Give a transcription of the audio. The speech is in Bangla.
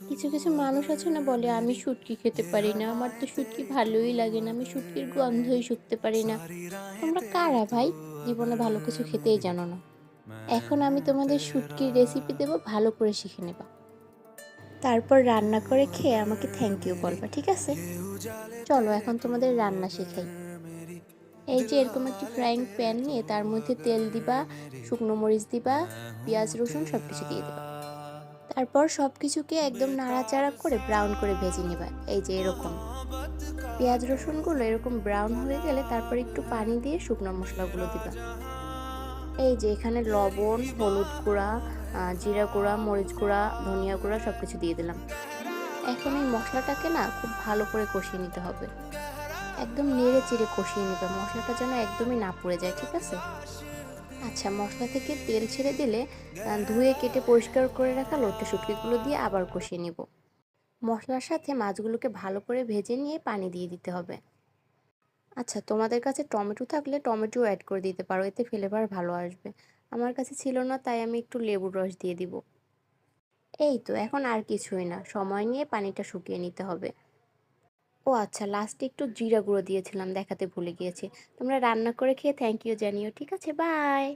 কিছু কিছু মানুষ আছে না, বলে আমি শুটকি খেতে পারি না, আমার তো শুটকি ভালোই লাগে না, আমি শুটকির গন্ধই শুকতে পারি না। তোমরা কারা ভাই? জীবনে ভালো কিছু খেতেই জানো না। এখন আমি তোমাদের শুটকির রেসিপি দেবো, ভালো করে শিখে নেবা। তারপর রান্না করে খেয়ে আমাকে থ্যাংক ইউ বলবা, ঠিক আছে? চলো এখন তোমাদের রান্না শেখাই। এই যে এরকম একটি ফ্রাইং প্যান নিয়ে তার মধ্যে তেল দিবা, শুকনো মরিচ দিবা, পেঁয়াজ রসুন সব কিছু দিয়ে দিবা। তারপর সব কিছুকে একদম নাড়াচাড়া করে ব্রাউন করে ভেজে নেবা। এই যে এরকম পেঁয়াজ রসুনগুলো এরকম ব্রাউন হয়ে গেলে তারপর একটু পানি দিয়ে শুকনো মশলাগুলো দিবা। এই যে এখানে লবণ, হলুদ গুঁড়া, জিরা গুঁড়া, মরিচ গুঁড়া, ধনিয়া গুঁড়া সব কিছু দিয়ে দিলাম। এখন এই মশলাটাকে না খুব ভালো করে কষিয়ে নিতে হবে। একদম নেড়ে চেড়ে কষিয়ে নিবা, মশলাটা যেন একদমই না পুড়ে যায়, ঠিক আছে? আচ্ছা, মশলা থেকে তেল ছেড়ে দিলে ধুয়ে কেটে পরিষ্কার করে রাখা লোটে শুটকিগুলো দিয়ে আবার কষিয়ে নিব। মশলার সাথে মাছগুলোকে ভালো করে ভেজে নিয়ে পানি দিয়ে দিতে হবে। আচ্ছা, তোমাদের কাছে টমেটো থাকলে টমেটো অ্যাড করে দিতে পারো, এতে ফ্লেভার ভালো আসবে। আমার কাছে ছিল না, তাই আমি একটু লেবুর রস দিয়ে দিব। এই তো, এখন আর কিছুই না, সময় নিয়ে পানিটা শুকিয়ে নিতে হবে। ও আচ্ছা, লাস্টে একটু জিরা গুঁড়ো দিয়েছিলাম, দেখাতে ভুলে গিয়েছি। তোমরা রান্না করে খেয়ে থ্যাংক ইউ জানিও, ঠিক আছে? বাই।